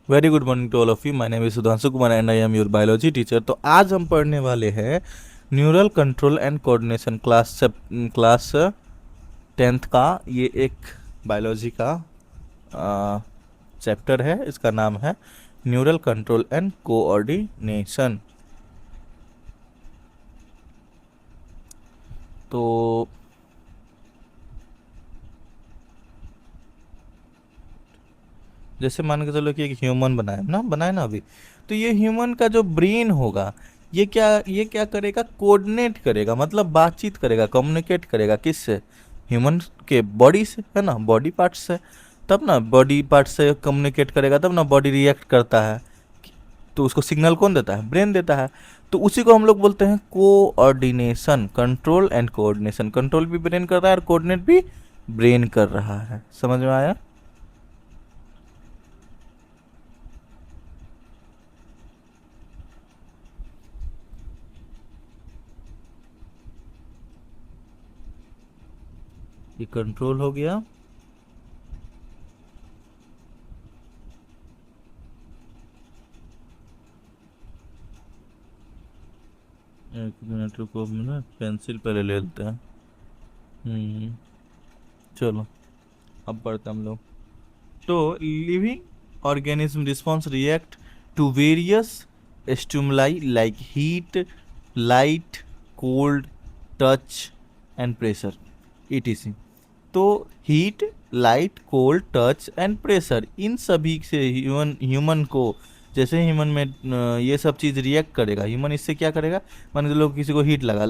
Very good morning to all of you. My name is Sudhanshu Kumar and I am your biology teacher. तो आज हम पढ़ने वाले हैं neural control and coordination class 10th का। ये एक बायोलॉजी का चैप्टर है। इसका नाम है न्यूरल कंट्रोल एंड कोऑर्डिनेशन। तो जैसे मान के चलो कि एक ह्यूमन बनाए ना अभी। तो ये ह्यूमन का जो ब्रेन होगा ये क्या करेगा, कोऑर्डिनेट करेगा, मतलब बातचीत करेगा, कम्युनिकेट करेगा किससे, ह्यूमन के बॉडी से, है ना, बॉडी पार्ट से। तब ना बॉडी पार्ट से कम्युनिकेट करेगा, तब ना बॉडी रिएक्ट करता है। तो उसको सिग्नल कौन देता है? ब्रेन देता है। तो उसी को हम लोग बोलते हैं coordination, control and coordination. Control भी ब्रेन कर रहा है और कोऑर्डिनेट भी ब्रेन कर रहा है। समझ में आया? ये कंट्रोल हो गया। एक मिनट रुको, अब ना पेंसिल पहले ले लेते हैं। चलो अब पढ़ते हम लोग। तो living organism response react to various stimuli like heat, light, cold, touch and pressure, ETC. तो heat, light, cold, touch and pressure, इन सभी से ह्यूमन को, जैसे ह्यूमन में ये सब चीज़ रिएक्ट करेगा, ह्यूमन इससे क्या करेगा। मान लो किसी को हीट लगा,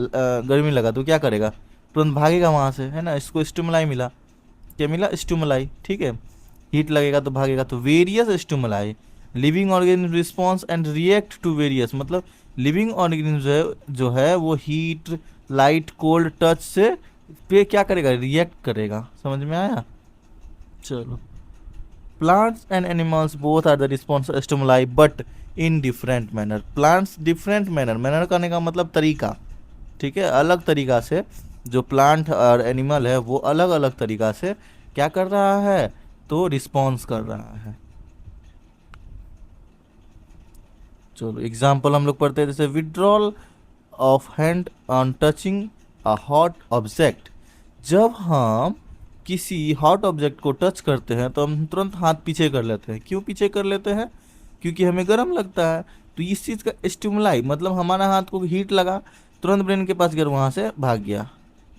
गर्मी लगा, तो क्या करेगा? तुरंत भागेगा वहाँ से, है ना। इसको स्टिमुलाई मिला, क्या मिला? स्टिमुलाई, ठीक है। हीट लगेगा तो भागेगा। तो various stimuli, living organism response and react to various, मतलब लिविंग ऑर्गेनिज्म जो है वो हीट, लाइट, कोल्ड, टच से पे क्या करेगा? रिएक्ट करेगा। समझ में आया? चलो। Plants and animals both are the response stimuli but in different manner. Plants different manner, manner करने का मतलब तरीका, ठीक है, अलग तरीका से। जो प्लांट और एनिमल है वो अलग अलग तरीका से क्या कर रहा है? तो रिस्पॉन्स कर रहा है। चलो एग्जाम्पल हम लोग पढ़ते हैं। जैसे withdrawal of hand on touching a hot object. जब हम किसी हॉट ऑब्जेक्ट को टच करते हैं तो हम तुरंत हाथ पीछे कर लेते हैं। क्यों पीछे कर लेते हैं? क्योंकि हमें गर्म लगता है। तो इस चीज़ का स्टिमुलाई, मतलब हमारा हाथ को हीट लगा, तुरंत ब्रेन के पास गया, वहाँ से भाग गया।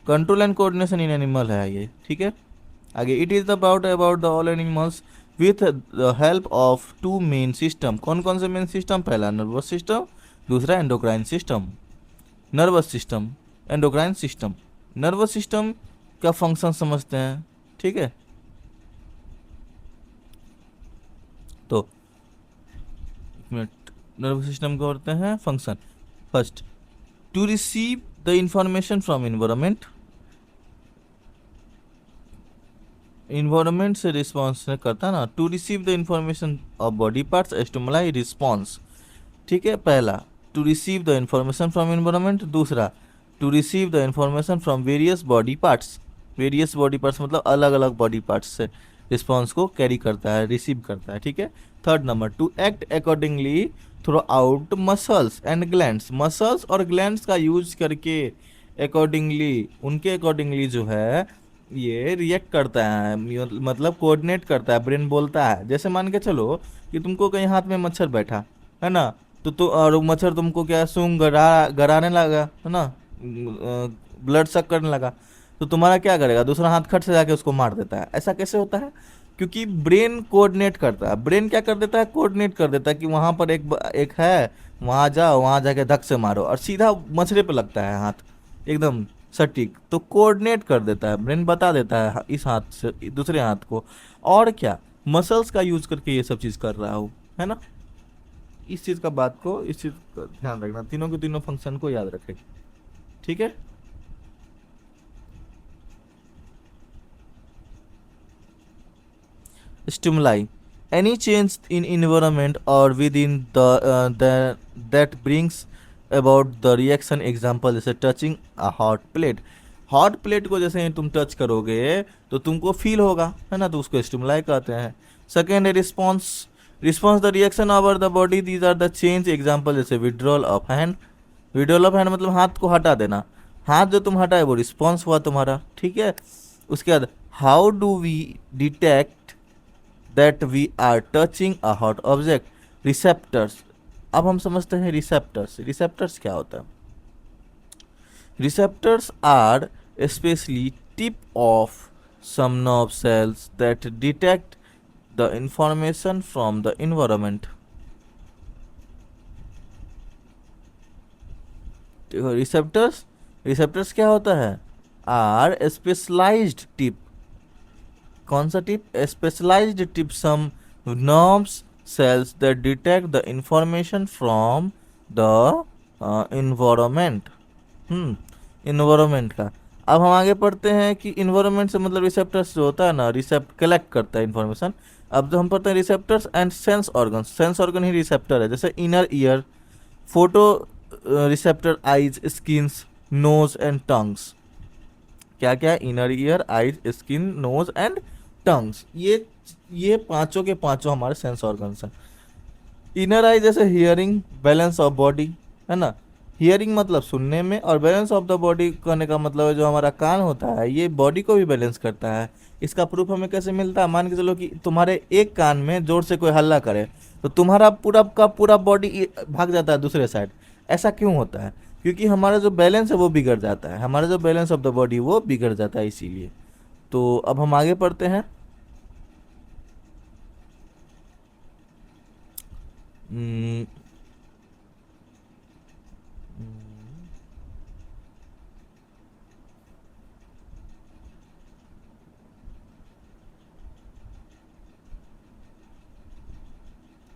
Control and coordination in animal है ये, ठीक है। आगे, it is about the all animals with the help of two main system. कौन कौन से मेन सिस्टम? पहला नर्वस सिस्टम, दूसरा endocrine system. Nervous system, endocrine system. Nervous system का फंक्शन समझते हैं, ठीक है। तो एक मिनट, नर्वस सिस्टम का होते हैं function. First, to receive the information from environment. Environment से रिस्पॉन्स करता है ना। To receive the information of body parts, stimuli, response, ठीक है। पहला, to receive the information from environment. दूसरा, to receive the information from various body parts. Various body parts मतलब अलग अलग बॉडी पार्ट्स से रिस्पॉन्स को कैरी करता है, रिसीव करता है, ठीक है। Third number, to act accordingly through out muscles and glands. Muscles और ग्लैंड्स का यूज करके अकॉर्डिंगली, उनके अकॉर्डिंगली जो है ये रिएक्ट करता है, मतलब कोऑर्डिनेट करता है। ब्रेन बोलता है, जैसे मान के चलो कि तुमको कहीं हाथ में मच्छर बैठा है ना, तो और वो मच्छर तुमको क्या सूंघ गराने लगा, है ना, ब्लड सक करने लगा, तो तुम्हारा क्या करेगा? दूसरा हाथ खट से जाके उसको मार देता है। ऐसा कैसे होता है? क्योंकि ब्रेन कोऑर्डिनेट करता है। ब्रेन क्या कर देता है? कोऑर्डिनेट कर देता है कि वहाँ पर एक है, वहाँ जाओ, वहाँ जाके धक से मारो, और सीधा मछली पे लगता है हाथ, एकदम सटीक। तो कोऑर्डिनेट कर देता है, ब्रेन बता देता है इस हाथ से दूसरे हाथ को। और क्या, मसल्स का यूज करके ये सब चीज़ कर रहा हूँ, है ना। इस चीज़ का बात को, इस चीज़ का ध्यान रखना, तीनों के तीनों फंक्शन को याद रखें, ठीक है। Stimuli, any change in environment or within the that brings about the reaction। Example जैसे touching a hot plate. Hot plate को जैसे तुम टच करोगे तो तुमको फील होगा, है ना, तो उसको स्टिमुलाई कहते हैं। सेकेंड है response response the reaction over the body, these are the change. Example जैसे withdrawal of hand, withdrawal of hand मतलब हाथ को हटा देना, हाथ जो तुम हटाए वो रिस्पॉन्स हुआ तुम्हारा, ठीक है। उसके बाद how do we detect that we are touching a hot object, receptors. अब हम समझते हैं रिसेप्टर्स। रिसेप्टर्स क्या होता है? Receptors are specially tip of some nerve cells that detect the information from the environment। देखो रिसेप्टर्स, रिसेप्टर्स क्या होता है? Are specialized tip. कौन सा tip? Specialized tip some nerves cells that detect the information from the environment. Environment का। अब हम आगे पढ़ते हैं कि इन्वायरमेंट से मतलब रिसेप्टर्स जो होता है ना, रिसेप्ट कलेक्ट करता है इन्फॉर्मेशन। अब जो हम पढ़ते हैं receptors and sense organ, sense organ ही रिसेप्टर है। जैसे inner ear, photo receptor eyes, skins, nose and tongues. क्या क्या? Inner ear, eyes, skin, nose and tongues. ये पांचों के पांचों हमारे सेंस ऑर्गन्स हैं। इनर आई जैसे हियरिंग, बैलेंस ऑफ बॉडी, है ना। हियरिंग मतलब सुनने में, और बैलेंस ऑफ द बॉडी कहने का मतलब है जो हमारा कान होता है ये बॉडी को भी बैलेंस करता है। इसका प्रूफ हमें कैसे मिलता है? मान के चलो कि तुम्हारे एक कान में जोर से कोई हल्ला करे तो तुम्हारा पूरा का पूरा बॉडी भाग जाता है दूसरे साइड। ऐसा क्यों होता है? क्योंकि हमारा जो बैलेंस है वो बिगड़ जाता है, हमारा जो बैलेंस ऑफ द बॉडी वो बिगड़ जाता है, इसीलिए। तो अब हम आगे पढ़ते हैं। हम्म,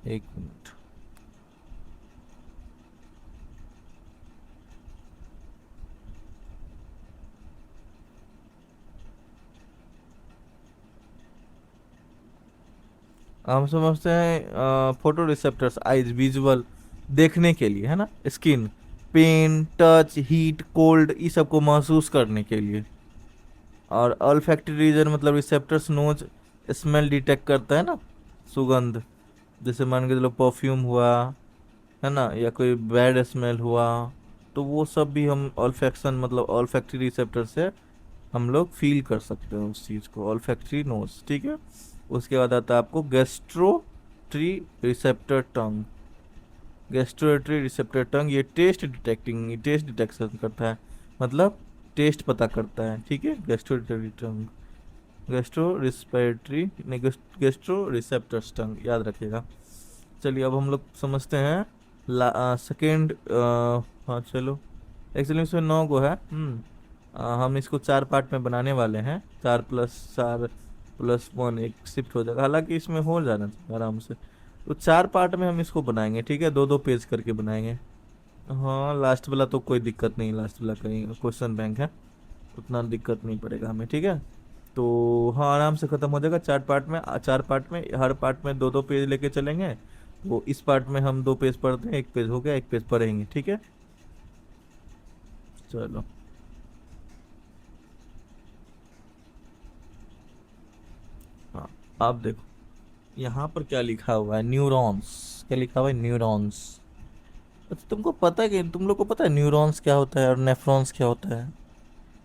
एक मिनट। हम समझते हैं फोटो रिसेप्टर्स आइज विजुअल, देखने के लिए, है ना। Skin pain, touch, heat, cold, ये सब को महसूस करने के लिए। और ऑल्फैक्टरी रीजन मतलब रिसेप्टर्स नोज, स्मेल डिटेक्ट करता है ना, सुगंध। जैसे मान के चलो परफ्यूम हुआ, है ना, या कोई बैड स्मेल हुआ, तो वो सब भी हम ऑल्फैक्शन मतलब ऑल्फैक्टरी रिसेप्टर से हम लोग फील कर सकते हैं उस चीज़ को, ऑल्फैक्टरी नोज, ठीक है। उसके बाद आता है आपको गैस्ट्रोट्री रिसेप्टर टंग। गैस्ट्रोट्री रिसेप्टर टंग ये टेस्ट डिटेक्टिंग, टेस्ट डिटेक्शन करता है, मतलब टेस्ट पता करता है, ठीक है। गैस्ट्रोट्री टंग, गैस्ट्रो रिस्पिरेटरी, गैस्ट्रो रिसेप्टर टंग, याद रखिएगा। चलिए अब हम लोग समझते हैं सेकेंड। हाँ चलो, एक्चुअली इसमें 9 गो है। हम इसको 4 पार्ट में बनाने वाले हैं, 4+4+1 एक शिफ्ट हो जाएगा, हालांकि इसमें हो जाना चाहिए आराम से। तो 4 पार्ट में हम इसको बनाएंगे, ठीक है, 2-2 पेज करके बनाएंगे। हाँ लास्ट वाला तो कोई दिक्कत नहीं, लास्ट वाला कहीं क्वेश्चन बैंक है, उतना दिक्कत नहीं पड़ेगा हमें, ठीक है। तो हाँ आराम से ख़त्म हो जाएगा 4 पार्ट में। 4 पार्ट में हर पार्ट में 2-2 पेज लेके चलेंगे। तो इस पार्ट में हम 2 पेज पढ़ते हैं, 1 पेज हो गया, 1 पेज पढ़ेंगे, ठीक है। चलो हाँ, आप देखो यहाँ पर क्या लिखा हुआ है, न्यूरॉन्स। क्या लिखा हुआ है? न्यूरॉन्स। अच्छा तुमको पता है कि तुम लोग को पता है न्यूरॉन्स क्या होता है और नेफ्रॉन्स क्या होता है?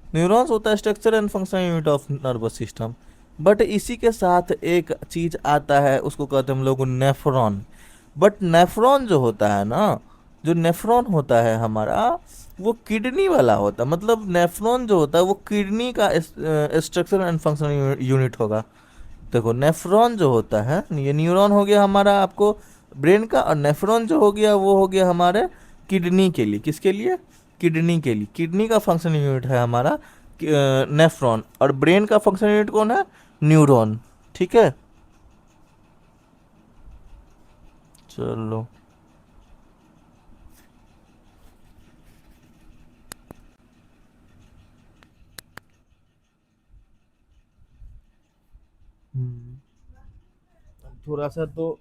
न्यूरॉन्स होता है structure and function unit of nervous system, but इसी के साथ एक चीज आता है उसको कहते हैं हम लोग नेफ्रॉन। बट नेफ्रॉन जो होता है ना, जो नेफ्रॉन होता है हमारा, वो किडनी वाला होता है। मतलब नेफ्रॉन जो होता है वो किडनी का स्ट्रक्चर एंड फंक्शन यूनिट होगा। देखो नेफ्रॉन जो होता है, ये न्यूरॉन हो गया हमारा आपको ब्रेन का, और नेफ्रॉन जो हो गया वो हो गया हमारे किडनी के लिए। किसके लिए? किडनी के लिए। किडनी का फंक्शन यूनिट है हमारा नेफ्रॉन, और ब्रेन का फंक्शन यूनिट कौन है? न्यूरॉन, ठीक है। चलो हम्म, थोड़ा सा तो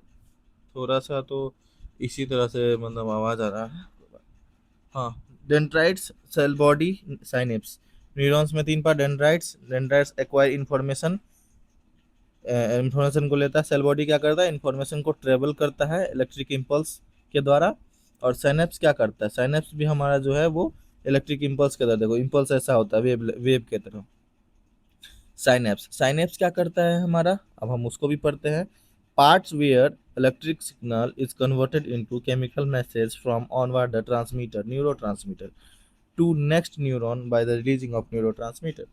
थोड़ा सा तो इसी तरह से मतलब आवाज आ रहा है। हाँ, dendrites, cell body, synapse. Neurons में 3 part. Dendrites, dendrites acquire information information को लेता है। सेल बॉडी क्या करता है, इंफॉर्मेशन को ट्रेवल करता है इलेक्ट्रिक इम्पल्स के द्वारा। और साइनेप्स क्या करता है, साइनेप्स भी हमारा जो है वो इलेक्ट्रिक इम्पल्स के द्वारा, देखो इम्पल्स ऐसा होता है वेव वेव के तरह। साइनेप्स, साइनेप्स क्या करता है हमारा, अब हम उसको भी पढ़ते हैं। Parts where electric signal is converted into chemical message from onward the transmitter neurotransmitter to next neuron by the releasing of neurotransmitter.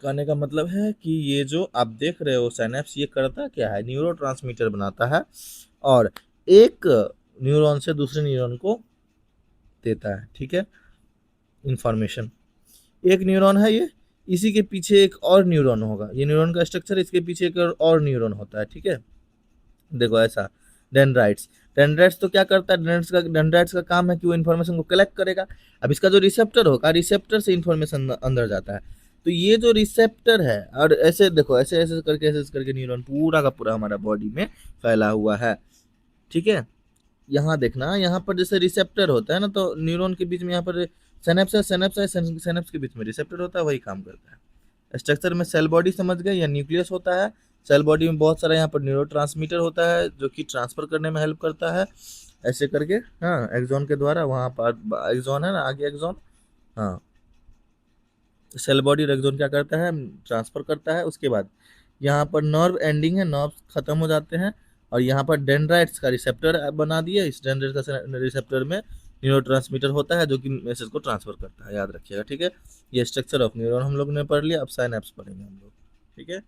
कहने का मतलब है कि ये जो आप देख रहे हो साइनेप्स, ये करता क्या है, न्यूरोट्रांसमीटर बनाता है और एक न्यूरॉन से दूसरे न्यूरॉन को देता है, ठीक है, इंफॉर्मेशन। एक न्यूरॉन है ये, इसी के पीछे एक और न्यूरॉन होगा, ये न्यूरॉन का स्ट्रक्चर, इसके पीछे एक और न्यूरॉन होता है, ठीक है। देखो ऐसा डेंड्राइट्स, डेंड्राइट्स तो क्या करता है, डेंड्राइट्स का काम है कि वो इन्फॉर्मेशन को कलेक्ट करेगा। अब इसका जो रिसेप्टर होगा, रिसेप्टर से इन्फॉर्मेशन अंदर जाता है, तो ये जो रिसेप्टर है, और ऐसे देखो ऐसे ऐसे करके न्यूरॉन पूरा का पूरा हमारा बॉडी में फैला हुआ है, ठीक है। यहाँ देखना, यहाँ पर जैसे रिसेप्टर होता है ना, तो न्यूरॉन के बीच में यहाँ पर सिनेप्स है, सिनेप्स है, सिनेप्स के बीच में रिसेप्टर होता है, वही काम करता है। स्ट्रक्चर में सेल बॉडी समझ गए, या न्यूक्लियस होता है। सेल बॉडी में बहुत सारा यहाँ पर न्यूरोट्रांसमीटर होता है जो कि ट्रांसफर करने में हेल्प करता है, ऐसे करके, हाँ, एक्सॉन के द्वारा। वहाँ पर एक्सॉन है ना, आगे एक्सॉन, हाँ, सेल बॉडी और एक्सॉन क्या करता है, ट्रांसफर करता है। उसके बाद यहाँ पर नर्व एंडिंग है, नर्व खत्म हो जाते हैं, और यहाँ पर डेंड्राइट्स का रिसेप्टर बना दिया। इस डेंड्राइट का रिसेप्टर में न्यूरोट्रांसमीटर होता है जो कि मैसेज को ट्रांसफर करता है, याद रखिएगा, ठीक है। ये स्ट्रक्चर ऑफ न्यूरॉन हम लोग ने पढ़ लिया, अब साइनेप्स पढ़ेंगे हम लोग, ठीक है।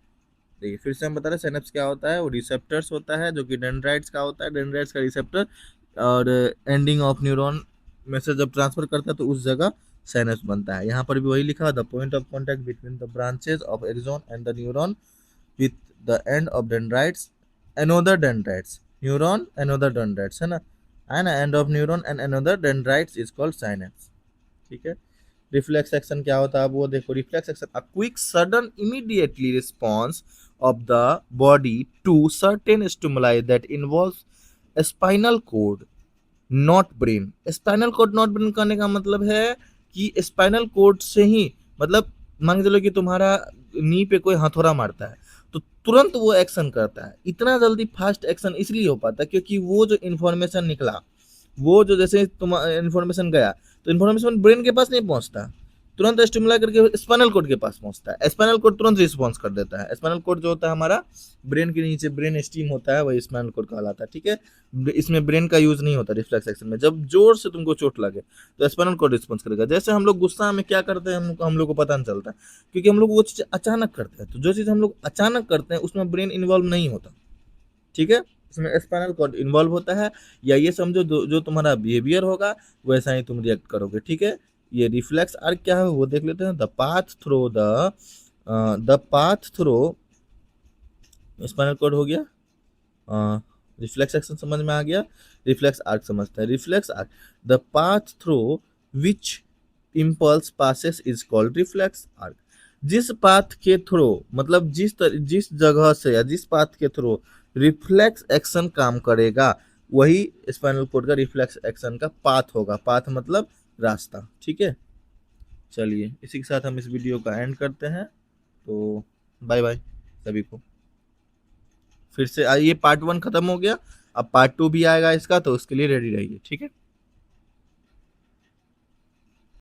देखिए फिर से हम बता रहे हैं साइनेप्स क्या होता है, वो रिसेप्टर्स होता है जो कि डेंड्राइट्स का होता है, डेंड्राइट्स का रिसेप्टर, और एंडिंग ऑफ न्यूरॉन मैसेज जब ट्रांसफर करता है तो उस जगह साइनेप्स बनता है। यहाँ पर भी वही लिखा, the point of contact between the branches of axon and the neuron with the end of dendrites, another dendrites, neuron another dendrites है ना, and end of neuron and another dendrites is called synapse, ठीक है। Reflex action क्या होता है, वो देखो, reflex action a quick sudden immediately response of the body to certain stimuli that involve spinal cord not brain. Spinal cord not brain करने का मतलब है कि स्पाइनल कोड से ही, मतलब मान के चलो कि तुम्हारा नी पे कोई हथौड़ा मारता है तो तुरंत वो एक्शन करता है। इतना जल्दी फास्ट एक्शन इसलिए हो पाता है क्योंकि वो जो इन्फॉर्मेशन निकला, वो जो जैसे तुम इन्फॉर्मेशन गया तो इन्फॉर्मेशन ब्रेन के पास नहीं पहुंचता, तुरंत स्टिमुला करके स्पाइनल कोड के पास पहुंचता है। स्पाइनल कोड तुरंत रिस्पॉन्स कर देता है। स्पाइनल कोड जो होता है हमारा ब्रेन के नीचे, ब्रेन स्टीम होता है, वही स्पाइनल कोड कहलाता है, ठीक है। इसमें ब्रेन का यूज नहीं होता रिफ्लेक्स एक्शन में। जब जोर से तुमको चोट लगे तो स्पाइनल कोड रिस्पॉन्स करेगा। जैसे हम लोग गुस्सा में क्या करते हैं, हम लोग को पता नहीं चलता क्योंकि हम लोग वो चीज़ अचानक करते हैं। तो जो चीज़ हम लोग अचानक करते हैं उसमें ब्रेन इन्वॉल्व नहीं होता, ठीक है, इसमें स्पाइनल कॉर्ड इन्वॉल्व होता है। या ये समझो जो तुम्हारा बिहेवियर होगा वैसा ही तुम रिएक्ट करोगे, ठीक है। ये रिफ्लेक्स आर्क क्या है वो देख लेते हैं। The path through spinal cord हो गया, रिफ्लेक्स एक्शन समझ में आ गया, रिफ्लेक्स आर्क समझते हैं। Reflex arc, the path through which impulse passes is called reflex arc. जिस पाथ के थ्रो, मतलब जिस जगह से या जिस पाथ के थ्रो रिफ्लेक्स एक्शन काम करेगा वही स्पाइनल कोड का रिफ्लेक्स एक्शन का पाथ होगा। पाथ मतलब रास्ता, ठीक है। चलिए इसी के साथ हम इस वीडियो का एंड करते हैं, तो बाय बाय सभी को। फिर से ये पार्ट 1 खत्म हो गया, अब पार्ट 2 भी आएगा इसका, तो उसके लिए रेडी रहिए, ठीक है।